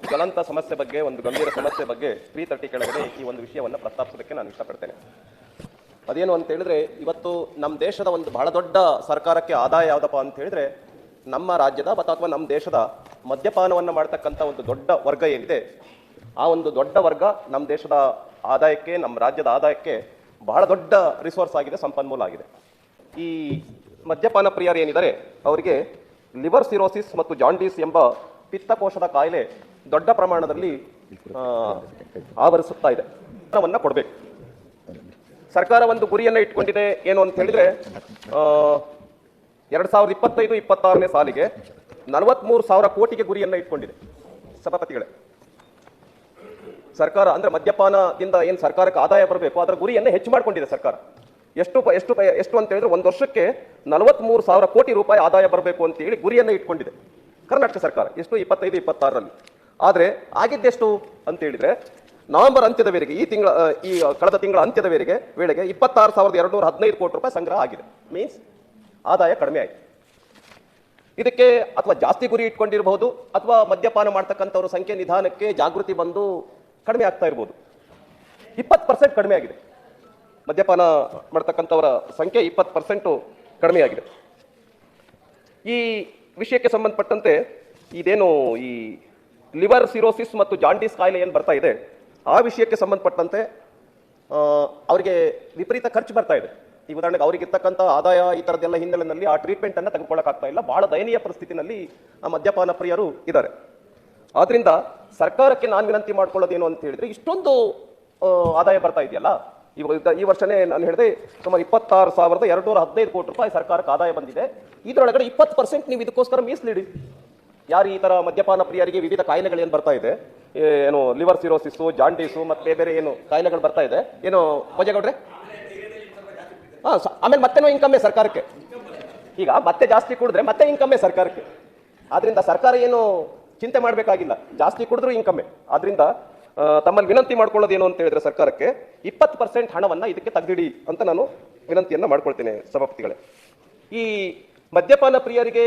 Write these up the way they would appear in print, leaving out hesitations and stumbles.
ಜ್ವಲಂತ ಸಮಸ್ಯೆ ಬಗ್ಗೆ, ಒಂದು ಗಂಭೀರ ಸಮಸ್ಯೆ ಬಗ್ಗೆ 330 ಕೆಳಗಡೆ ಈ ಒಂದು ವಿಷಯವನ್ನು ಪ್ರಸ್ತಾಪಿಸೋದಕ್ಕೆ ನಾನು ಇಷ್ಟಪಡ್ತೇನೆ. ಅದೇನು ಅಂತ ಹೇಳಿದ್ರೆ, ಇವತ್ತು ನಮ್ಮ ದೇಶದ ಒಂದು ಬಹಳ ದೊಡ್ಡ ಸರ್ಕಾರಕ್ಕೆ ಆದಾಯ ಯಾವುದಪ್ಪ ಅಂತ ಹೇಳಿದ್ರೆ, ನಮ್ಮ ರಾಜ್ಯದ ಅಥವಾ ನಮ್ಮ ದೇಶದ ಮದ್ಯಪಾನವನ್ನು ಮಾಡ್ತಕ್ಕಂಥ ಒಂದು ದೊಡ್ಡ ವರ್ಗ ಏನಿದೆ, ಆ ಒಂದು ದೊಡ್ಡ ವರ್ಗ ನಮ್ಮ ದೇಶದ ಆದಾಯಕ್ಕೆ, ನಮ್ಮ ರಾಜ್ಯದ ಆದಾಯಕ್ಕೆ ಬಹಳ ದೊಡ್ಡ ರಿಸೋರ್ಸ್ ಆಗಿದೆ, ಸಂಪನ್ಮೂಲ ಆಗಿದೆ. ಈ ಮದ್ಯಪಾನ ಪ್ರಿಯರು ಏನಿದ್ದಾರೆ ಅವರಿಗೆ ಲಿವರ್ ಸಿರೋಸಿಸ್ ಮತ್ತು ಜಾಂಡೀಸ್ ಎಂಬ ಪಿತ್ತಕೋಶದ ಕಾಯಿಲೆ ದೊಡ್ಡ ಪ್ರಮಾಣದಲ್ಲಿ ಆವರಿಸುತ್ತಾ ಇದೆ. ಹಣವನ್ನು ಕೊಡಬೇಕು. ಸರ್ಕಾರ ಒಂದು ಗುರಿಯನ್ನು ಇಟ್ಕೊಂಡಿದೆ, ಏನು ಅಂತ ಹೇಳಿದ್ರೆ 2025-26ನೇ ಸಾಲಿಗೆ 43,000 ಕೋಟಿಗೆ ಗುರಿಯನ್ನು ಇಟ್ಕೊಂಡಿದೆ. ಸಭಾಪತಿಗಳೇ, ಸರ್ಕಾರ ಅಂದ್ರೆ ಮದ್ಯಪಾನದಿಂದ ಏನು ಸರ್ಕಾರಕ್ಕೆ ಆದಾಯ ಬರಬೇಕು ಅದರ ಗುರಿಯನ್ನು ಹೆಚ್ಚು ಮಾಡಿಕೊಂಡಿದೆ ಸರ್ಕಾರ. ಎಷ್ಟು ಅಂತ ಹೇಳಿದ್ರೆ, ಒಂದು ವರ್ಷಕ್ಕೆ 43,000 ಕೋಟಿ ರೂಪಾಯಿ ಆದಾಯ ಬರಬೇಕು ಅಂತ ಹೇಳಿ ಗುರಿಯನ್ನು ಇಟ್ಕೊಂಡಿದೆ ಕರ್ನಾಟಕ ಸರ್ಕಾರ. ಎಷ್ಟು 25-26ರಲ್ಲಿ. ಆದರೆ ಆಗಿದ್ದೆಷ್ಟು ಅಂತ ಹೇಳಿದ್ರೆ, ನವೆಂಬರ್ ಅಂತ್ಯದವರೆಗೆ, ಈ ಕಳೆದ ತಿಂಗಳ ಅಂತ್ಯದ ವೇಳೆಗೆ 26,215 ಕೋಟಿ ರೂಪಾಯಿ ಸಂಗ್ರಹ ಆಗಿದೆ. ಮೀನ್ಸ್ ಆದಾಯ ಕಡಿಮೆ ಆಯಿತು. ಇದಕ್ಕೆ ಅಥವಾ ಜಾಸ್ತಿ ಗುರಿ ಇಟ್ಕೊಂಡಿರಬಹುದು, ಅಥವಾ ಮದ್ಯಪಾನ ಮಾಡ್ತಕ್ಕಂಥವ್ರ ಸಂಖ್ಯೆ ನಿಧಾನಕ್ಕೆ ಜಾಗೃತಿ ಬಂದು ಕಡಿಮೆ ಆಗ್ತಾ ಇರ್ಬೋದು. 20% ಕಡಿಮೆ ಆಗಿದೆ. ಮದ್ಯಪಾನ ಮಾಡ್ತಕ್ಕಂಥವರ ಸಂಖ್ಯೆ 20% ಕಡಿಮೆ ಆಗಿದೆ. ಈ ವಿಷಯಕ್ಕೆ ಸಂಬಂಧಪಟ್ಟಂತೆ ಇದೇನು ಈ ಲಿವರ್ ಸಿರೋಸಿಸ್ ಮತ್ತು ಜಾಂಡೀಸ್ ಕಾಯಿಲೆ ಏನು ಬರ್ತಾ ಇದೆ, ಆ ವಿಷಯಕ್ಕೆ ಸಂಬಂಧಪಟ್ಟಂತೆ ಅವರಿಗೆ ವಿಪರೀತ ಖರ್ಚು ಬರ್ತಾ ಇದೆ. ಈ ಉದಾಹರಣೆಗೆ ಅವರಿಗಿರ್ತಕ್ಕಂಥ ಆದಾಯ ಈ ಥರದ್ದೆಲ್ಲ ಹಿನ್ನೆಲೆಯಲ್ಲಿ ಆ ಟ್ರೀಟ್ಮೆಂಟನ್ನು ತೆಗೆದುಕೊಳ್ಳೋಕ್ಕಾಗ್ತಾ ಇಲ್ಲ. ಬಹಳ ದಯನೀಯ ಪರಿಸ್ಥಿತಿನಲ್ಲಿ ಮದ್ಯಪಾನ ಪ್ರಿಯರು ಇದ್ದಾರೆ. ಆದ್ರಿಂದ ಸರ್ಕಾರಕ್ಕೆ ನಾನು ವಿನಂತಿ ಮಾಡ್ಕೊಳ್ಳೋದೇನು ಅಂತ ಹೇಳಿದ್ರೆ, ಇಷ್ಟೊಂದು ಆದಾಯ ಬರ್ತಾ ಇದೆಯಲ್ಲ, ಈ ವರ್ಷನೇ ನಾನು ಹೇಳಿದೆ ಸುಮಾರು 26,215 ಕೋಟಿ ರೂಪಾಯಿ ಸರ್ಕಾರಕ್ಕೆ ಆದಾಯ ಬಂದಿದೆ. ಇದರೊಳಗಡೆ 20% ನೀವು ಇದಕ್ಕೋಸ್ಕರ ಮೀಸಲಿಡಿ. ಯಾರು ಈ ತರ ಮದ್ಯಪಾನ ಪ್ರಿಯರಿಗೆ ವಿವಿಧ ಕಾಯಿಲೆಗಳು ಏನು ಬರ್ತಾ ಇದೆ, ಏನು ಲಿವರ್ ಸಿರೋಸಿಸು, ಜಾಂಡೀಸು, ಮತ್ತೆ ಬೇರೆ ಏನು ಕಾಯಿಲೆಗಳು ಬರ್ತಾ ಇದೆ, ಏನು ಭೋಜೇಗೌಡ್ರೆ, ಆಮೇಲೆ ಮತ್ತೇನೋ ಇನ್ಕಮ್ಮೇ ಸರ್ಕಾರಕ್ಕೆ. ಈಗ ಮತ್ತೆ ಜಾಸ್ತಿ ಕುಡಿದ್ರೆ ಮತ್ತೆ ಇನ್ಕಮ್ಮೇ ಸರ್ಕಾರಕ್ಕೆ. ಆದ್ರಿಂದ ಸರ್ಕಾರ ಏನು ಚಿಂತೆ ಮಾಡಬೇಕಾಗಿಲ್ಲ, ಜಾಸ್ತಿ ಕುಡಿದ್ರು ಇನ್ಕಮ್ಮೆ. ಆದ್ರಿಂದ ತಮ್ಮಲ್ಲಿ ವಿನಂತಿ ಮಾಡ್ಕೊಳ್ಳೋದೇನು ಅಂತ ಹೇಳಿದ್ರೆ, ಸರ್ಕಾರಕ್ಕೆ 20% ಹಣವನ್ನ ಇದಕ್ಕೆ ತೆಗೆದಿಡಿ ಅಂತ ನಾನು ವಿನಂತಿಯನ್ನ ಮಾಡ್ಕೊಳ್ತೇನೆ ಸಭಾಪತಿಗಳೇ. ಈ ಮದ್ಯಪಾನ ಪ್ರಿಯರಿಗೆ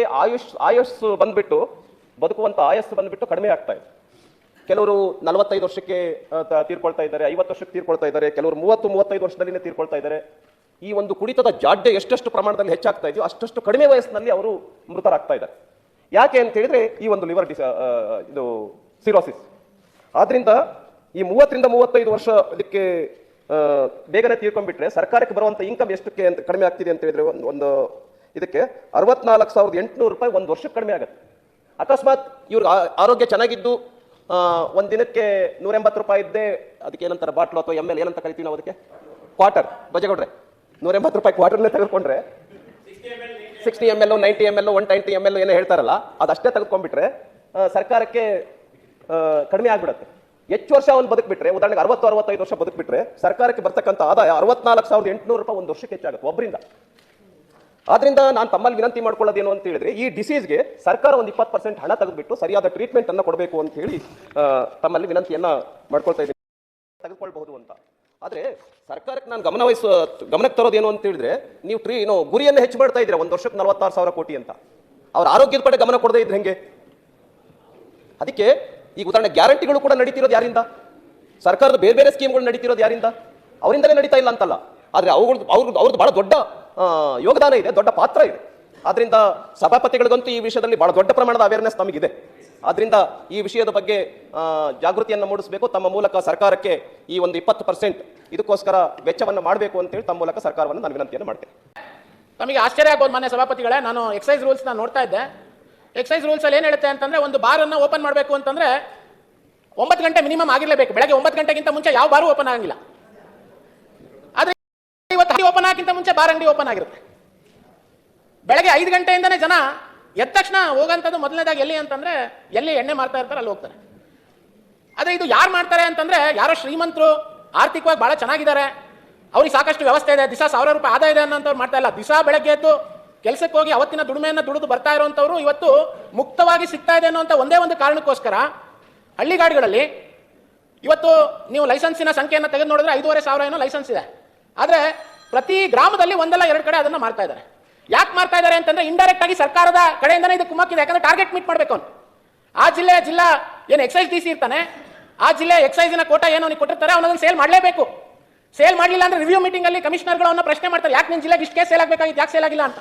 ಆಯುಷ್ ಬಂದ್ಬಿಟ್ಟು, ಬದುಕುವಂತ ಆಯಸ್ಸು ಬಂದ್ಬಿಟ್ಟು ಕಡಿಮೆ ಆಗ್ತಾ ಇದೆ. ಕೆಲವರು 45 ವರ್ಷಕ್ಕೆ ತೀರ್ಕೊಳ್ತಾ ಇದ್ದಾರೆ, 50 ವರ್ಷಕ್ಕೆ ತೀರ್ಕೊಳ್ತಾ ಇದ್ದಾರೆ, ಕೆಲವರು 30-35 ವರ್ಷದಲ್ಲಿನೇ ತೀರ್ಕೊಳ್ತಾ ಇದ್ದಾರೆ. ಈ ಒಂದು ಕುಡಿತದ ಜಾಡ್ಯ ಎಷ್ಟೆಷ್ಟು ಪ್ರಮಾಣದಲ್ಲಿ ಹೆಚ್ಚಾಗ್ತಾ ಇದೆಯೋ ಅಷ್ಟಷ್ಟು ಕಡಿಮೆ ವಯಸ್ಸಿನಲ್ಲಿ ಅವರು ಮೃತರಾಗ್ತಾ ಇದ್ದಾರೆ. ಯಾಕೆ ಅಂತ ಹೇಳಿದ್ರೆ, ಈ ಒಂದು ಲಿವರ್ ಇದು ಸಿರೋಸಿಸ್. ಆದ್ರಿಂದ ಈ 30-35 ವರ್ಷ ಇದಕ್ಕೆ ಬೇಗನೆ ತೀರ್ಕೊಂಡ್ಬಿಟ್ರೆ ಸರ್ಕಾರಕ್ಕೆ ಬರುವಂತ ಇನ್ಕಮ್ ಎಷ್ಟಕ್ಕೆ ಅಂತ ಕಡಿಮೆ ಆಗ್ತಿದೆ ಅಂತ ಹೇಳಿದ್ರೆ, ಒಂದು ಇದಕ್ಕೆ 64,800 ರೂಪಾಯಿ ಒಂದು ವರ್ಷಕ್ಕೆ ಕಡಿಮೆ ಆಗುತ್ತೆ. ಅಕಸ್ಮಾತ್ ಇವ್ರಿಗೆ ಆರೋಗ್ಯ ಚೆನ್ನಾಗಿದ್ದು ಒಂದ್ ದಿನಕ್ಕೆ 180 ರೂಪಾಯಿ ಇದ್ದೆ, ಅದಕ್ಕೆ ಏನಂತಾರೆ ಬಾಟ್ಲು ಅಥವಾ ML ಏನಂತ ಕರಿತೀವಿ ನಾವು, ಅದಕ್ಕೆ ಕ್ವಾರ್ಟರ್, ಬಜೆಗೌಡ್ರೆ, 180 ರೂಪಾಯಿ ಕ್ವಾರ್ಟರ್ನೇ ತೆಗೆದುಕೊಂಡ್ರೆ 60 ml 90 ml 120 ml ಏನೋ ಹೇಳ್ತಾರಲ್ಲ, ಅದಷ್ಟೇ ತೆಗೆದುಕೊಂಡ್ಬಿಟ್ರೆ ಸರ್ಕಾರಕ್ಕೆ ಕಡಿಮೆ ಆಗ್ಬಿಡುತ್ತೆ. ಹೆಚ್ಚು ವರ್ಷ ಅವನು ಬದುಕ್ಬಿಟ್ರೆ, ಉದಾಹರಣೆಗೆ 60-65 ವರ್ಷ ಬದುಕ್ಬಿಟ್ರೆ ಸರ್ಕಾರಕ್ಕೆ ಬರ್ತಕ್ಕಂಥ ಆದಾಯ 64,800 ರೂಪಾಯಿ ಒಂದು ವರ್ಷಕ್ಕೆ ಹೆಚ್ಚಾಗುತ್ತೆ ಒಬ್ಬರಿಂದ. ಆದ್ರಿಂದ ನಾನು ತಮ್ಮಲ್ಲಿ ವಿನಂತಿ ಮಾಡ್ಕೊಳ್ಳೋದೇನು ಅಂತ ಹೇಳಿದ್ರೆ, ಈ ಡಿಸೀಸ್ಗೆ ಸರ್ಕಾರ ಒಂದು 20% ಹಣ ತೆಗೆದುಬಿಟ್ಟು ಸರಿಯಾದ ಟ್ರೀಟ್ಮೆಂಟ್ ಅನ್ನು ಕೊಡಬೇಕು ಅಂತ ಹೇಳಿ ತಮ್ಮಲ್ಲಿ ವಿನಂತಿಯನ್ನ ಮಾಡ್ಕೊಳ್ತಾ ಇದ್ದೀನಿ. ತೆಗೆದುಕೊಳ್ಬಹುದು ಅಂತ. ಆದ್ರೆ ಸರ್ಕಾರಕ್ಕೆ ನಾನು ಗಮನಕ್ಕೆ ತರೋದೇನು ಅಂತ ಹೇಳಿದ್ರೆ, ನೀವು ಗುರಿಯನ್ನು ಹೆಚ್ಚು ಮಾಡ್ತಾ ಇದ್ರೆ, ಒಂದು ವರ್ಷಕ್ಕೆ 46,000 ಕೋಟಿ ಅಂತ. ಅವ್ರ ಆರೋಗ್ಯದ ಕಡೆ ಗಮನ ಕೊಡದೇ ಇದ್ರೆ ಹೆಂಗೆ? ಅದಕ್ಕೆ ಈಗ ಉದಾಹರಣೆ ಗ್ಯಾರಂಟಿಗಳು ಕೂಡ ನಡೀತಿರೋದು ಯಾರಿಂದ? ಸರ್ಕಾರದ ಬೇರೆ ಬೇರೆ ಸ್ಕೀಮ್ಗಳು ನಡೀತಿರೋದು ಯಾರಿಂದ? ಅವರಿಂದಲೇ ನಡೀತಾ ಇಲ್ಲ ಅಂತಲ್ಲ, ಆದ್ರೆ ಅವ್ರದ್ದು ಬಹಳ ದೊಡ್ಡ ಯೋಗದಾನ ಇದೆ, ದೊಡ್ಡ ಪಾತ್ರ ಇದೆ. ಆದ್ರಿಂದ ಸಭಾಪತಿಗಳಿಗಂತೂ ಈ ವಿಷಯದಲ್ಲಿ ಬಹಳ ದೊಡ್ಡ ಪ್ರಮಾಣದ ಅವೇರ್ನೆಸ್ ನಮಗಿದೆ. ಆದ್ರಿಂದ ಈ ವಿಷಯದ ಬಗ್ಗೆ ಜಾಗೃತಿಯನ್ನು ಮೂಡಿಸಬೇಕು. ತಮ್ಮ ಮೂಲಕ ಸರ್ಕಾರಕ್ಕೆ ಈ ಒಂದು 20% ಇದಕ್ಕೋಸ್ಕರ ವೆಚ್ಚವನ್ನು ಮಾಡಬೇಕು ಅಂತೇಳಿ ತಮ್ಮ ಮೂಲಕ ಸರ್ಕಾರವನ್ನು ನಾನು ವಿನಂತಿಯನ್ನು ಮಾಡ್ತೇನೆ. ತಮಗೆ ಆಶ್ಚರ್ಯ ಆಗ್ಬೋದು ಮಾನ್ಯ ಸಭಾಪತಿಗಳೇ, ನಾನು ಎಕ್ಸೈಸ್ ರೂಲ್ಸ್ ನೋಡ್ತಾ ಇದ್ದೆ. ಎಕ್ಸೈಸ್ ರೂಲ್ಸ್ ಅಲ್ಲಿ ಏನ್ ಹೇಳುತ್ತೆ ಅಂತಂದ್ರೆ, ಒಂದು ಬಾರ್ ಅನ್ನು ಓಪನ್ ಮಾಡಬೇಕು ಅಂತಂದ್ರೆ 9 ಗಂಟೆ ಮಿನಿಮಮ್ ಆಗಿರಲೇಬೇಕು. ಬೆಳಗ್ಗೆ 9 ಗಂಟೆಗಿಂತ ಮುಂಚೆ ಯಾವ ಬಾರು ಓಪನ್ ಆಗಿಲ್ಲ. ಆದ್ರೆ ಇವತ್ತು ಓಪನ್ ಆಗಿಂತ ಮುಂಚೆ ಬಾರ್ ಅಂಗಡಿ ಓಪನ್ ಆಗಿರುತ್ತೆ. ಬೆಳಗ್ಗೆ 5 ಗಂಟೆಯಿಂದನೇ ಜನ ಎದ್ದ ತಕ್ಷಣ ಹೋಗಂತದ್ದು ಮೊದಲನೇದಾಗಿ ಎಲ್ಲಿ ಅಂತಂದ್ರೆ, ಎಲ್ಲಿ ಎಣ್ಣೆ ಮಾರ್ತಾ ಇರ್ತಾರೆ ಅಲ್ಲಿ ಹೋಗ್ತಾರೆ. ಆದ್ರೆ ಇದು ಯಾರು ಮಾಡ್ತಾರೆ ಅಂತಂದ್ರೆ, ಯಾರೋ ಶ್ರೀಮಂತರು, ಆರ್ಥಿಕವಾಗಿ ಬಹಳ ಚೆನ್ನಾಗಿದ್ದಾರೆ, ಅವ್ರಿಗೆ ಸಾಕಷ್ಟು ವ್ಯವಸ್ಥೆ ಇದೆ, ದಿವಸ 1,000 ರೂಪಾಯಿ ಆದಾಯ ಇದೆ ಅನ್ನೋಂಥವ್ರು ಮಾಡ್ತಾ ಇಲ್ಲ. ದಿವಸ ಬೆಳಗ್ಗೆ ಎದ್ದು ಕೆಲಸಕ್ಕೆ ಹೋಗಿ ಅವತ್ತಿನ ದುಡಿಮೆಯನ್ನು ದುಡಿದು ಬರ್ತಾ ಇರುವಂತವ್ರು ಇವತ್ತು ಮುಕ್ತವಾಗಿ ಸಿಗ್ತಾ ಇದೆ ಅನ್ನೋಂಥ ಒಂದೇ ಒಂದು ಕಾರಣಕ್ಕೋಸ್ಕರ ಹಳ್ಳಿ ಗಾಡಿಗಳಲ್ಲಿ ಇವತ್ತು ನೀವು ಲೈಸೆನ್ಸಿನ ಸಂಖ್ಯೆಯನ್ನು ತೆಗೆದು ನೋಡಿದ್ರೆ 5,500 ಏನೋ ಲೈಸೆನ್ಸ್ ಇದೆ. ಆದ್ರೆ ಪ್ರತಿ ಗ್ರಾಮದಲ್ಲಿ ಒಂದಲ್ಲ 2 ಕಡೆ ಅದನ್ನ ಮಾಡ್ತಾ ಇದ್ದಾರೆ. ಯಾಕೆ ಮಾಡ್ತಾ ಇದ್ದಾರೆ ಅಂತಂದ್ರೆ, ಇಂಡೈರೆಕ್ಟ್ ಆಗಿ ಸರ್ಕಾರದ ಕಡೆಯಿಂದನೇ ಇದು ಕುಮ್ಮಕ್ಕಿದೆ. ಯಾಕಂದ್ರೆ ಟಾರ್ಗೆಟ್ ಮೀಟ್ ಮಾಡಬೇಕು. ಆ ಜಿಲ್ಲಾ ಏನು ಎಕ್ಸೈಸ್ ಡಿ ಸಿ ಇರ್ತಾನೆ, ಆ ಜಿಲ್ಲೆ ಎಕ್ಸೈಸಿನ ಕೋಟಾ ಏನು ಅವನಿಗೆ ಕೊಟ್ಟಿರ್ತಾರೆ, ಅವನದನ್ನು ಸೇಲ್ ಮಾಡಲೇಬೇಕು. ಸೇಲ್ ಮಾಡಲಿಲ್ಲ ಅಂದ್ರೆ ರಿವ್ಯೂ ಮೀಟಿಂಗ್ ಅಲ್ಲಿ ಕಮಿಷನರ್ಗಳು ಅವನ್ನ ಪ್ರಶ್ನೆ ಮಾಡ್ತಾರೆ, ಯಾಕೆ ನಿನ್ನ ಜಿಲ್ಲೆಗೆ ಇಷ್ಟು ಕೇಸ್ ಸೇಲ್ ಆಗಬೇಕಾಗಿತ್ತು, ಯಾಕೆ ಸೇಲ್ ಆಗಿಲ್ಲ ಅಂತ.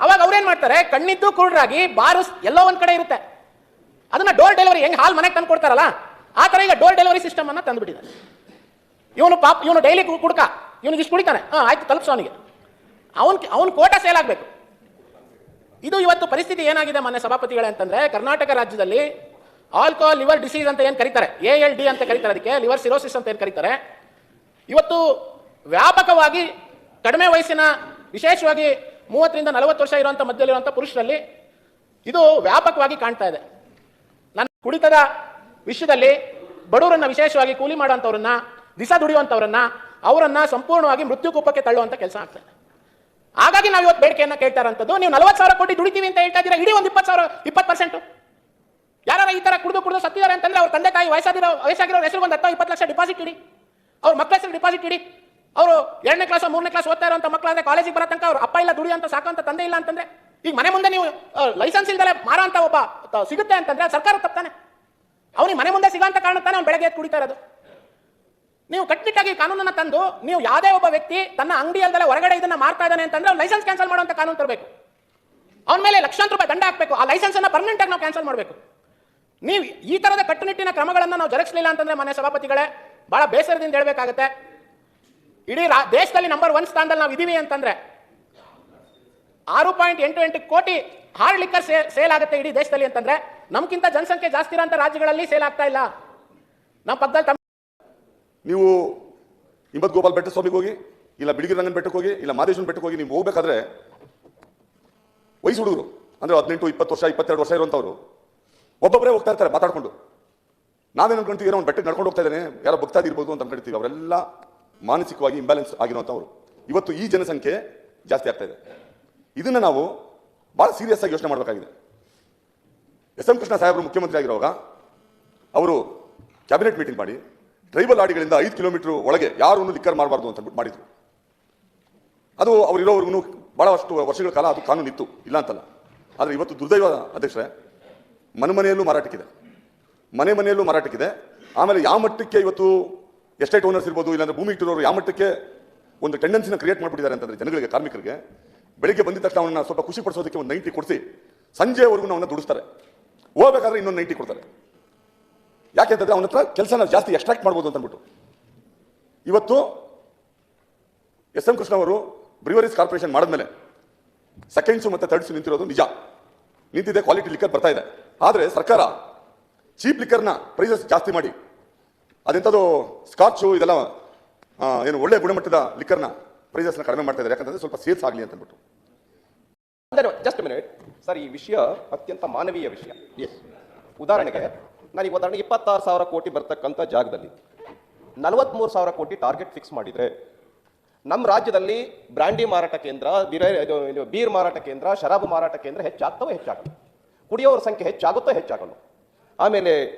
ಅವಾಗ ಅವ್ರೇನ್ ಮಾಡ್ತಾರೆ, ಕಣ್ಣಿದ್ದು ಕುರುಡರಾಗಿ ಬಾರು ಎಲ್ಲೋ ಒಂದ್ ಕಡೆ ಇರುತ್ತೆ, ಅದನ್ನ ಡೋರ್ ಡೆಲಿವರಿ ಹೆಂಗ್ ಹಾಲ್ ಮನೆಗೆ ತಂದು ಕೊಡ್ತಾರಲ್ಲ ಆ ತರ ಈಗ ಡೋರ್ ಡೆಲಿವರಿ ಸಿಸ್ಟಮ್ ಅನ್ನ ತಂದುಬಿಟ್ಟಿದ್ದಾರೆ. ಇವನು ಡೈಲಿ ಕುಡ್ಕ, ಇವನಿಗೆ ಇಷ್ಟು ಕುಡಿತಾನೆ, ಆಯ್ತು ತಲುಪಿಸೋ ಅವನಿಗೆ, ಅವನ್ ಕೋಟಾ ಸೇಲ್ ಆಗಬೇಕು. ಇದು ಇವತ್ತು ಪರಿಸ್ಥಿತಿ ಏನಾಗಿದೆ ಮಾನ್ಯ ಸಭಾಪತಿಗಳೇ ಅಂತಂದ್ರೆ, ಕರ್ನಾಟಕ ರಾಜ್ಯದಲ್ಲಿ ಆಲ್ಕೋಹಾಲ್ ಲಿವರ್ ಡಿಸೀಸ್ ಅಂತ ಏನು ಕರೀತಾರೆ, ALD ಅಂತ ಕರೀತಾರೆ, ಅದಕ್ಕೆ ಲಿವರ್ ಸಿರೋಸಿಸ್ ಅಂತ ಏನು ಕರೀತಾರೆ, ಇವತ್ತು ವ್ಯಾಪಕವಾಗಿ ಕಡಿಮೆ ವಯಸ್ಸಿನ, ವಿಶೇಷವಾಗಿ 30 ರಿಂದ 40 ವರ್ಷ ಇರುವಂಥ ಮಧ್ಯದಲ್ಲಿರುವಂಥ ಪುರುಷರಲ್ಲಿ ಇದು ವ್ಯಾಪಕವಾಗಿ ಕಾಣ್ತಾ ಇದೆ. ನನ್ನ ಕುಡಿತದ ವಿಷಯದಲ್ಲಿ ಬಡವರನ್ನ, ವಿಶೇಷವಾಗಿ ಕೂಲಿ ಮಾಡುವಂಥವ್ರನ್ನ, ದಿಸ ದುಡಿಯುವಂಥವ್ರನ್ನ, ಅವರನ್ನ ಸಂಪೂರ್ಣವಾಗಿ ಮೃತ್ಯು ಕೂಪಕ್ಕೆ ತಳ್ಳುವಂಥ ಕೆಲಸ ಆಗ್ತದೆ. ಹಾಗಾಗಿ ನಾವು ಇವತ್ತು ಬೇಡಿಕೆಯನ್ನ ಕೇಳ್ತಾ ಇರೋಂಥದ್ದು, ನೀವು 40,000 ಕೋಟಿ ದುಡಿತೀವಿ ಅಂತ ಹೇಳ್ತಾ ಇದ್ದೀರಾ, ಇಡೀ ಒಂದು 20% ಯಾರು ಈ ತರ ಕುಡಿದು ಸತ್ತಿದ್ದಾರೆ ಅಂತಂದ್ರೆ ಅವ್ರ ತಂದೆ ತಾಯಿ ವಯಸ್ಸಾಗಿರೋ ಹೆಸರು ಒಂದು 10-20 ಲಕ್ಷ ಡಿಪಾಸಿಟ್ ಇಡಿ, ಅವ್ರ ಮಕ್ಕಳ ಹೆಸರು ಡಿಪಾಸಿಟ್ ಇಡಿ. ಅವರು 2ನೇ ಕ್ಲಾಸ್ 3ನೇ ಕ್ಲಾಸ್ ಓದ್ತಾ ಇರುವಂತ ಮಕ್ಕಳಾದ್ರೆ ಕಾಲೇಜಿಗೆ ಬರೋ ತನಕ ಅವ್ರ ಅಪ್ಪ ಇಲ್ಲ, ದುಡಿಯಂತ ಸಾಕಂತ ತಂದೆ ಇಲ್ಲ ಅಂತಂದ್ರೆ, ಈಗ ಮನೆ ಮುಂದೆ ನೀವು ಲೈಸೆನ್ಸ್ ಇಲ್ದಲೆ ಮಾರೋ ಅಂತ ಒಬ್ಬ ಸಿಗುತ್ತೆ ಅಂತಂದ್ರೆ ಸರ್ಕಾರ ತಪ್ಪಾನೆ. ಅವನಿಗೆ ಮನೆ ಮುಂದೆ ಸಿಗೋಂತ ಕಾರಣ ತಾನೆ ಅವ್ನು ಬೆಳಗ್ಗೆ ಎದ್ದು ಕುಡಿತಾ ಇರೋದು. ನೀವು ಕಟ್ಟುನಿಟ್ಟಾಗಿ ಕಾನೂನನ್ನ ತಂದು, ನೀವು ಯಾವುದೇ ಒಬ್ಬ ವ್ಯಕ್ತಿ ತನ್ನ ಅಂಗಡಿಯಲ್ಲದೆ ಹೊರಗಡೆ ಇದನ್ನ ಮಾರ್ತಾ ಇದ್ದಾನೆ ಅಂತಂದ್ರೆ ಅವ್ನು ಲೈಸೆನ್ಸ್ ಕ್ಯಾನ್ಸಲ್ ಮಾಡುವಂತ ಕಾನೂನು ತರಬೇಕು, ಅವನ ಮೇಲೆ ಲಕ್ಷಾಂತರ ರೂಪಾಯಿ ದಂಡ ಹಾಕಬೇಕು, ಆ ಲೈಸೆನ್ಸ್ ಅನ್ನ ಪರ್ಮನೆಂಟ್ ಆಗಿ ನಾವು ಕ್ಯಾನ್ಸಲ್ ಮಾಡಬೇಕು. ನೀವು ಈ ತರದ ಕಟ್ಟುನಿಟ್ಟಿನ ಕ್ರಮಗಳನ್ನು ನಾವು ಜರುಗಿಸಲಿಲ್ಲ ಅಂತಂದ್ರೆ ಮಾನ್ಯ ಸಭಾಪತಿಗಳೇ, ಬಹಳ ಬೇಸರದಿಂದ ಹೇಳಬೇಕಾಗುತ್ತೆ. ಇಡೀ ದೇಶದಲ್ಲಿ ನಂಬರ್ 1 ಸ್ಥಾನದಲ್ಲಿ ನಾವು ಇದೀವಿ ಅಂತಂದ್ರೆ 6.88 ಕೋಟಿ ಹಾರ್ಡ್ ಲಿಕ್ಕರ್ ಸೇಲ್ ಆಗುತ್ತೆ ಇಡೀ ದೇಶದಲ್ಲಿ ಅಂತಂದ್ರೆ, ನಮ್ಗಿಂತ ಜನಸಂಖ್ಯೆ ಜಾಸ್ತಿ ಇರೋಂಥ ರಾಜ್ಯಗಳಲ್ಲಿ ಸೇಲ್ ಆಗ್ತಾ ಇಲ್ಲ. ನಮ್ಮ ಪಕ್ಕದಲ್ಲಿ ನೀವು ಹಿಂಬತ್ ಗೋಪಾಲ್ ಬೆಟ್ಟ ಸ್ವಾಮಿಗೆ ಹೋಗಿ, ಇಲ್ಲ ಬಿಳಿಗಿರಿ ರಂಗನ ಬೆಟ್ಟಕ್ಕೆ ಹೋಗಿ, ಇಲ್ಲ ಮಾದೇಶ್ವರನ ಬೆಟ್ಟಕ್ಕೆ ಹೋಗಿ ನೀವು ಹೋಗ್ಬೇಕಾದ್ರೆ ವಯಸ್ಸು ಹುಡುಗರು ಅಂದ್ರೆ 18, 20 ವರ್ಷ, 22 ವರ್ಷ ಇರುವಂತವ್ರು ಒಬ್ಬೊಬ್ಬರೇ ಹೋಗ್ತಾ ಇರ್ತಾರೆ ಮಾತಾಡ್ಕೊಂಡು. ನಾವೇನು ಅನ್ಕೊಂತೀವಿ, ಏನೋ ಒಂದು ಬೆಟ್ಟಕ್ಕೆ ನಡ್ಕೊಂಡು ಹೋಗ್ತಾ ಇದ್ದಾನೆ, ಯಾರೋ ಭಕ್ತಾದಿ ಇರ್ಬೋದು ಅಂತ ಅನ್ಕೊಳ್ತೀವಿ. ಅವರೆಲ್ಲ ಮಾನಸಿಕವಾಗಿ ಇಂಬ್ಯಾಲೆನ್ಸ್ ಆಗಿರುವಂಥವ್ರು. ಇವತ್ತು ಈ ಜನಸಂಖ್ಯೆ ಜಾಸ್ತಿ ಆಗ್ತಾ ಇದೆ. ಇದನ್ನ ನಾವು ಬಹಳ ಸೀರಿಯಸ್ ಆಗಿ ಯೋಚನೆ ಮಾಡಬೇಕಾಗಿದೆ. SM ಕೃಷ್ಣ ಸಾಹೇಬರು ಮುಖ್ಯಮಂತ್ರಿ ಆಗಿರುವಾಗ ಅವರು ಕ್ಯಾಬಿನೆಟ್ ಮೀಟಿಂಗ್ ಮಾಡಿ ಟ್ರೈಬಲ್ ಆಡಿಗಳಿಂದ 5 ಕಿಲೋಮೀಟರ್ ಒಳಗೆ ಯಾರೂ ಲಿಕ್ಕರ್ ಮಾಡಬಾರ್ದು ಅಂತ ಮಾಡಿದ್ರು. ಅದು ಅವ್ರು ಇರೋವರೆಗೂ ಬಹಳಷ್ಟು ವರ್ಷಗಳ ಕಾಲ ಅದು ಕಾನೂನು ಇತ್ತು, ಇಲ್ಲ ಅಂತಲ್ಲ. ಆದರೆ ಇವತ್ತು ದುರ್ದೈವ ಅಧ್ಯಕ್ಷರೇ, ಮನೆಯಲ್ಲೂ ಮಾರಾಟಕ್ಕಿದೆ, ಮನೆಯಲ್ಲೂ ಮಾರಾಟಕ್ಕಿದೆ. ಆಮೇಲೆ ಯಾವ ಮಟ್ಟಕ್ಕೆ ಇವತ್ತು ಎಸ್ಟೇಟ್ ಓನರ್ಸ್ ಇರ್ಬೋದು, ಇಲ್ಲಾಂದ್ರೆ ಭೂಮಿ ಇಟ್ಟಿರೋರು ಯಾವ ಮಟ್ಟಕ್ಕೆ ಒಂದು ಟೆಂಡೆನ್ಸಿನ ಕ್ರಿಯೇಟ್ ಮಾಡಿಬಿಟ್ಟಿದ್ದಾರೆ ಅಂತಂದ್ರೆ, ಜನಗಳಿಗೆ, ಕಾರ್ಮಿಕರಿಗೆ ಬೆಳಿಗ್ಗೆ ಬಂದಿದ್ದ ತಕ್ಷಣ ಅವನ್ನ ಸ್ವಲ್ಪ ಖುಷಿ ಪಡಿಸೋದಕ್ಕೆ ಒಂದು 90 ಕೊಡಿಸಿ ಸಂಜೆವರೆಗೂ ಅವನ್ನ ದುಡಿಸ್ತಾರೆ. ಹೋಗ್ಬೇಕಾದ್ರೆ ಇನ್ನೊಂದು 90 ಕೊಡ್ತಾರೆ. ಯಾಕೆಂತಂದ್ರೆ ಅವನ ಹತ್ರ ಕೆಲಸನ ಜಾಸ್ತಿ ಎಕ್ಸ್ಟ್ರಾಕ್ಟ್ ಮಾಡ್ಬೋದು ಅಂತ ಅಂದ್ಬಿಟ್ಟು. ಇವತ್ತು SM ಕೃಷ್ಣ ಅವರು ಬ್ರಿವರೀಸ್ ಕಾರ್ಪೊರೇಷನ್ ಮಾಡಿದ್ಮೇಲೆ ಸೆಕೆಂಡ್ಸು ಮತ್ತೆ ಥರ್ಡ್ಸು ನಿಂತಿರೋದು ನಿಜ, ನಿಂತಿದೆ, ಕ್ವಾಲಿಟಿ ಲಿಕ್ಕರ್ ಬರ್ತಾ ಇದೆ. ಆದರೆ ಸರ್ಕಾರ ಚೀಪ್ ಲಿಕ್ಕರ್ನ ಪ್ರೈಸಸ್ ಜಾಸ್ತಿ ಮಾಡಿ, ಅದೆಂಥದ್ದು ಸ್ಕಾಚು ಇದೆಲ್ಲ ಏನು ಒಳ್ಳೆ ಗುಣಮಟ್ಟದ ಲಿಕ್ಕರ್ನ ಪ್ರೈಸಸ್ನ ಕಡಿಮೆ ಮಾಡ್ತಾ ಇದ್ದಾರೆ, ಯಾಕಂತಂದ್ರೆ ಸ್ವಲ್ಪ ಸೇಲ್ಸ್ ಆಗಲಿ ಅಂತ ಅಂದ್ಬಿಟ್ಟು. ಜಸ್ಟ್ ಮಿನಿಟ್ ಸರ್, ಈ ವಿಷಯ ಅತ್ಯಂತ ಮಾನವೀಯ ವಿಷಯ. ಉದಾಹರಣೆಗೆ 26,000 ಕೋಟಿ ಬರ್ತಕ್ಕಂಥ ಜಾಗದಲ್ಲಿ 43,000 ಕೋಟಿ ಟಾರ್ಗೆಟ್ ಫಿಕ್ಸ್ ಮಾಡಿದ್ರೆ, ನಮ್ಮ ರಾಜ್ಯದಲ್ಲಿ ಬ್ರ್ಯಾಂಡಿ ಮಾರಾಟ ಕೇಂದ್ರ, ಬೀರ್ ಮಾರಾಟ ಕೇಂದ್ರ, ಶರಾಬು ಮಾರಾಟ ಕೇಂದ್ರ ಹೆಚ್ಚಾಗ್ತವೆ, ಹೆಚ್ಚಾಗಲ್ಲ. ಕುಡಿಯೋರ ಸಂಖ್ಯೆ ಹೆಚ್ಚಾಗಲ್ಲ. ಆಮೇಲೆ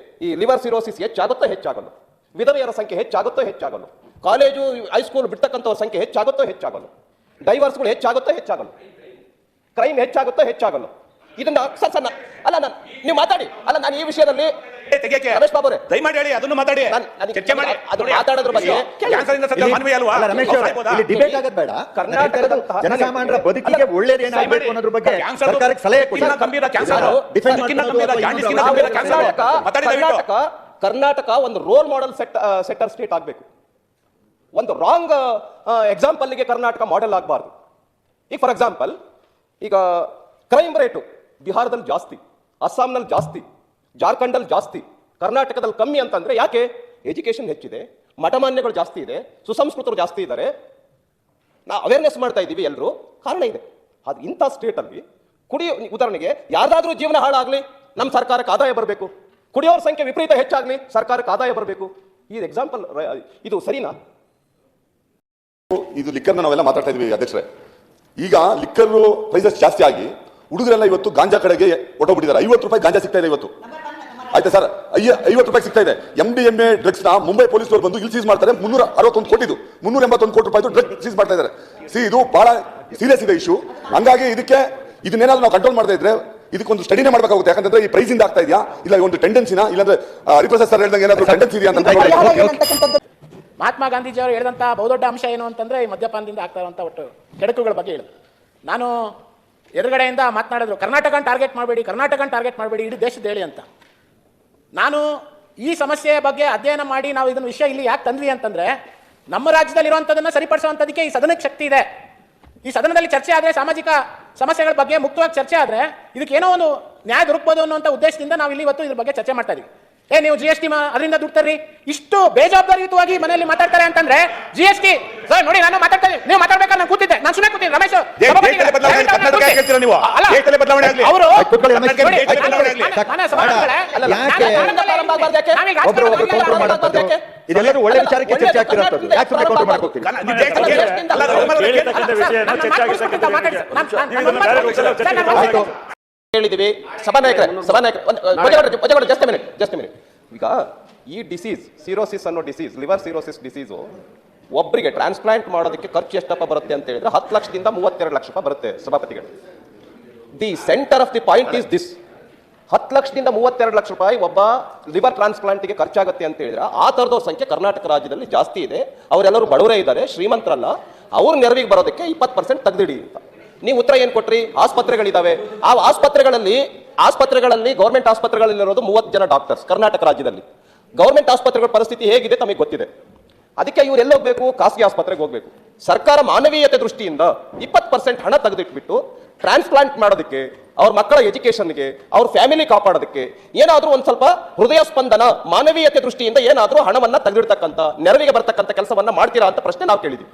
ಈ ಲಿವರ್ ಸಿರೋಸಿಸ್ ಹೆಚ್ಚಾಗಲ್ಲ. ವಿಧವೆಯರ ಸಂಖ್ಯೆ ಹೆಚ್ಚಾಗಲ್ಲ. ಕಾಲೇಜು ಹೈಸ್ಕೂಲ್ ಬಿಡ್ತಕ್ಕಂಥವ್ರ ಸಂಖ್ಯೆ ಹೆಚ್ಚಾಗಲ್ಲ. ಡೈವರ್ಸ್ಗಳು ಹೆಚ್ಚಾಗಲ್ಲ. ಕ್ರೈಮ್ ಹೆಚ್ಚಾಗಲ್ಲ. ಇದನ್ನ ಅಲ್ಲ ನೀವು ಮಾತಾಡಿ, ಅಲ್ಲ ನಾನು ಈ ವಿಷಯದಲ್ಲಿ ರಮೇಶ್ ಬಾಬು ದಯಮಾಡಿ ಹೇಳಿ, ಅದನ್ನು ಮಾತಾಡಿ, ಚರ್ಚೆ ಮಾಡಿ. ಅದು ಮಾತಾಡೋದ್ರ ಬಗ್ಗೆ ಡಿಬೇಟ್ ಆಗೋದು ಬೇಡ. ಕರ್ನಾಟಕದ ಜನಸಾಮಾನ್ಯರ ಬದುಕಿಗೆ ಒಳ್ಳೇದೇನಾಗಬೇಕು ಅನ್ನೋದ್ರ ಬಗ್ಗೆ ಸರ್ಕಾರಕ್ಕೆ ಸಲಹೆ ಕೊಡಿ. ಕರ್ನಾಟಕ ಒಂದು ರೋಲ್ ಮಾಡೆಲ್ ಸೆಟ್ಟರ್ ಸ್ಟೇಟ್ ಆಗಬೇಕು. ಒಂದು ರಾಂಗ್ ಎಕ್ಸಾಂಪಲ್ಗೆ ಕರ್ನಾಟಕ ಮಾಡೆಲ್ ಆಗಬಾರ್ದು. ಈಗ ಫಾರ್ ಎಕ್ಸಾಂಪಲ್, ಈಗ ಕ್ರೈಮ್ ರೇಟು ಬಿಹಾರದಲ್ಲಿ ಜಾಸ್ತಿ, ಅಸ್ಸಾಂನಲ್ಲಿ ಜಾಸ್ತಿ, ಜಾರ್ಖಂಡಲ್ಲಿ ಜಾಸ್ತಿ, ಕರ್ನಾಟಕದಲ್ಲಿ ಕಮ್ಮಿ ಅಂತಂದ್ರೆ ಯಾಕೆ? ಎಜುಕೇಶನ್ ಹೆಚ್ಚಿದೆ, ಮಠಮಾನ್ಯಗಳು ಜಾಸ್ತಿ ಇದೆ, ಸುಸಂಸ್ಕೃತರು ಜಾಸ್ತಿ ಇದ್ದಾರೆ, ನಾವು ಅವೇರ್ನೆಸ್ ಮಾಡ್ತಾ ಇದ್ದೀವಿ, ಎಲ್ಲರೂ ಕಾರಣ ಇದೆ. ಅದು ಇಂಥ ಸ್ಟೇಟಲ್ಲಿ ಉದಾಹರಣೆಗೆ ಯಾರ್ದಾದ್ರೂ ಜೀವನ ಹಾಳಾಗಲಿ, ನಮ್ಮ ಸರ್ಕಾರಕ್ಕೆ ಆದಾಯ ಬರಬೇಕು. ಕುಡಿಯೋರ ಸಂಖ್ಯೆ ವಿಪರೀತ ಹೆಚ್ಚಾಗಲಿ, ಸರ್ಕಾರಕ್ಕೆ ಆದಾಯ ಬರಬೇಕು. ಈ ಎಕ್ಸಾಂಪಲ್ ಇದು ಸರಿನಾ? ಇದು ಲಿಕ್ಕರ್ನ ನಾವೆಲ್ಲ ಮಾತಾಡ್ತಾ ಇದೀವಿ ಅಧ್ಯಕ್ಷರೇ. ಈಗ ಲಿಕ್ಕರ್ ಪ್ರೈಸಸ್ ಜಾಸ್ತಿ ಆಗಿ ಹುಡುಗರೆಲ್ಲ ಇವತ್ತು ಗಾಂಜಾ ಕಡೆಗೆ ಹೊಟ್ಟೋಗ್ಬಿಟ್ಟಿದ್ದಾರೆ. 50 ರೂಪಾಯಿ ಗಾಂಜಾ ಸಿಗ್ತಾ ಇದೆ ಇವತ್ತು. ಆಯ್ತಾ ಸರ್, 50 ರೂಪಾಯಿ ಸಿಗ್ತಾ ಇದೆ. MDMA ಡ್ರಗ್ಸ್ ನ ಮುಂಬೈ ಪೊಲೀಸರು ಬಂದು ಇಲ್ಲಿ ಸೀಸ್ ಮಾಡ್ತಾರೆ. 361 ಕೋಟಿದು 381 ಕೋಟಿ ರೂಪಾಯಿ ಡ್ರಗ್ ಸೀಸ್ ಮಾಡ್ತಾ ಇದ್ದಾರೆ. ಇದು ಬಹಳ ಸೀರಿಯಸ್ ಇದೆ ಇಶ್ಯೂ. ಹಂಗಾಗಿ ಇದನ್ನೇನಾದ್ರೂ ನಾವು ಕಂಟ್ರೋಲ್ ಮಾಡ್ತಾ ಇದ್ರೆ ಇದಕ್ಕೊಂದು ಸ್ಟಡಿನೇ ಮಾಡಬೇಕಾಗುತ್ತೆ. ಯಾಕಂತಂದ್ರೆ ಈ ಪ್ರೈಸ್ ಇಂದ ಆಗ್ತಾ ಇದೆಯಾ ಇಲ್ಲ ಒಂದು ಟೆಂಡೆನ್ಸಿನ ಇಲ್ಲಾಂದ್ರೆ ಹರಿಪ್ರಸಾದ್ ಸರ್ ಹೇಳ್ದಂಗೆ ಏನಾದ್ರು ಟೆಂಡೆನ್ಸಿ ಇದೆಯಾ ಅಂತ. ಮಹಾತ್ಮ ಗಾಂಧೀಜಿ ಅವರು ಹೇಳಿದಂಥ ಬಹುದೊಡ್ಡ ಅಂಶ ಏನು ಅಂತಂದ್ರೆ ಈ ಮದ್ಯಪಾನದಿಂದ ಆಗ್ತಾ ಇರುವಂಥ ಒಟ್ಟು ಕೆಡಕುಗಳ ಬಗ್ಗೆ ಹೇಳಿದ್ರು. ನಾನು ಎದುರುಗಡೆಯಿಂದ ಮಾತನಾಡಿದ್ರು, ಕರ್ನಾಟಕನ ಟಾರ್ಗೆಟ್ ಮಾಡಬೇಡಿ, ಇಡೀ ದೇಶದ ಹೇಳಿ ಅಂತ. ನಾನು ಈ ಸಮಸ್ಯೆಯ ಬಗ್ಗೆ ಅಧ್ಯಯನ ಮಾಡಿ ನಾವು ಇದನ್ನ ವಿಷಯ ಇಲ್ಲಿ ಯಾಕೆ ತಂದ್ವಿ ಅಂತಂದ್ರೆ, ನಮ್ಮ ರಾಜ್ಯದಲ್ಲಿರುವಂಥದ್ದನ್ನು ಸರಿಪಡಿಸುವಂಥದಕ್ಕೆ ಈ ಸದನಕ್ಕೆ ಶಕ್ತಿ ಇದೆ. ಈ ಸದನದಲ್ಲಿ ಚರ್ಚೆ ಆದರೆ, ಸಾಮಾಜಿಕ ಸಮಸ್ಯೆಗಳ ಬಗ್ಗೆ ಮುಕ್ತವಾಗಿ ಚರ್ಚೆ ಆದರೆ ಇದಕ್ಕೆ ಏನೋ ಒಂದು ನ್ಯಾಯ ದೊರಕಬಹುದು ಅನ್ನುವಂಥ ಉದ್ದೇಶದಿಂದ ನಾವು ಇಲ್ಲಿ ಇವತ್ತು ಇದ್ರ ಬಗ್ಗೆ ಚರ್ಚೆ ಮಾಡ್ತಾ ಇದೀವಿ. ನೀವು GST ಅದರಿಂದ ದುಡ್ಡು ತರ್ರಿ, ಇಷ್ಟು ಬೇಜವಾಬ್ದಾರಿಯುತವಾಗಿ ಮನೆಯಲ್ಲಿ ಮಾತಾಡ್ತಾರೆ ಅಂತಂದ್ರೆ GST ಸರ್ ನೋಡಿ, ನಾನು ಮಾತಾಡ್ತಾ ಇದ್ದೀನಿ, ನೀವು ಮಾತಾಡ್ಬೇಕಾದ್ರೆ ನಾನು ಕೂತಿದ್ದೆ, ನಾನು ಸುಮ್ಮನೆ ಕೂತಿದ್ದೆ. ರಮೇಶ್ ಇದೆಲ್ಲರೂ ಒಳ್ಳೆ ವಿಚಾರಕ್ಕೆ ಚರ್ಚೆ ಆಗ್ತಿರೋದು. ಯಾಕೆ ಸುಮ್ಮನೆ ಕೌಂಟರ್ ಮಾಡಕ್ ಹೋಗ್ತೀರಿ? ಹೇಳಿದೀವಿ ಸಭಾನಾಯಕರೇ, ಜಸ್ಟ್ ಮಿನಿಟ್. ಈಗ ಈ ಡಿಸೀಸ್ ಸಿರೋಸಿಸ್ ಅನ್ನೋ ಡಿಸೀಸ್, ಲಿವರ್ ಸಿರೋಸಿಸ್ ಡಿಸೀಸು ಒಬ್ಬರಿಗೆ ಟ್ರಾನ್ಸ್ಪ್ಲಾಂಟ್ ಮಾಡೋದಕ್ಕೆ ಖರ್ಚು ಎಷ್ಟಪ್ಪ ಬರುತ್ತೆ ಅಂತ ಹೇಳಿದ್ರೆ 10 ಲಕ್ಷದಿಂದ 32 ಲಕ್ಷ ರೂಪಾಯಿ ಬರುತ್ತೆ ಸಭಾಪತಿಗಳು. The centre of the point is this. 10 ಲಕ್ಷದಿಂದ 32 ಲಕ್ಷ ರೂಪಾಯಿ ಒಬ್ಬ ಲಿವರ್ ಟ್ರಾನ್ಸ್ಪ್ಲಾಂಟ್ಗೆ ಖರ್ಚಾಗುತ್ತೆ ಅಂತ ಹೇಳಿದ್ರೆ ಆ ಥರದವ್ರ ಸಂಖ್ಯೆ ಕರ್ನಾಟಕ ರಾಜ್ಯದಲ್ಲಿ ಜಾಸ್ತಿ ಇದೆ. ಅವರೆಲ್ಲರೂ ಬಡವರೇ ಇದ್ದಾರೆ, ಶ್ರೀಮಂತರಲ್ಲ. ಅವ್ರ ನೆರವಿಗೆ ಬರೋದಕ್ಕೆ 20% ತೆಗೆದಿಡಿ ಅಂತ ನೀವು ಉತ್ತರ ಏನ್ ಕೊಟ್ರಿ? ಆಸ್ಪತ್ರೆಗಳಿದಾವೆ, ಆ ಆಸ್ಪತ್ರೆಗಳಲ್ಲಿ ಗೌರ್ಮೆಂಟ್ ಆಸ್ಪತ್ರೆಗಳಲ್ಲಿರೋದು 30 ಜನ ಡಾಕ್ಟರ್ಸ್ ಕರ್ನಾಟಕ ರಾಜ್ಯದಲ್ಲಿ. ಗೌರ್ಮೆಂಟ್ ಆಸ್ಪತ್ರೆಗಳ ಪರಿಸ್ಥಿತಿ ಹೇಗಿದೆ ತಮಗೆ ಗೊತ್ತಿದೆ. ಅದಕ್ಕೆ ಇವ್ರು ಎಲ್ಲಿ ಹೋಗ್ಬೇಕು? ಖಾಸಗಿ ಆಸ್ಪತ್ರೆಗೆ ಹೋಗ್ಬೇಕು. ಸರ್ಕಾರ ಮಾನವೀಯತೆ ದೃಷ್ಟಿಯಿಂದ 20% ಹಣ ತೆಗೆದಿಟ್ಬಿಟ್ಟು ಟ್ರಾನ್ಸ್ಪ್ಲಾಂಟ್ ಮಾಡೋದಕ್ಕೆ, ಅವ್ರ ಮಕ್ಕಳ ಎಜುಕೇಶನ್ಗೆ, ಅವ್ರ ಫ್ಯಾಮಿಲಿ ಕಾಪಾಡೋದಕ್ಕೆ ಏನಾದ್ರೂ ಒಂದ್ ಸ್ವಲ್ಪ ಹೃದಯ ಸ್ಪಂದನ, ಮಾನವೀಯತೆ ದೃಷ್ಟಿಯಿಂದ ಏನಾದ್ರೂ ಹಣವನ್ನ ತೆಗೆದಿಡ್ತಕ್ಕಂಥ, ನೆರವಿಗೆ ಬರ್ತಕ್ಕಂಥ ಕೆಲಸವನ್ನ ಮಾಡ್ತೀರಾ ಅಂತ ಪ್ರಶ್ನೆ ನಾವು ಕೇಳಿದ್ವಿ.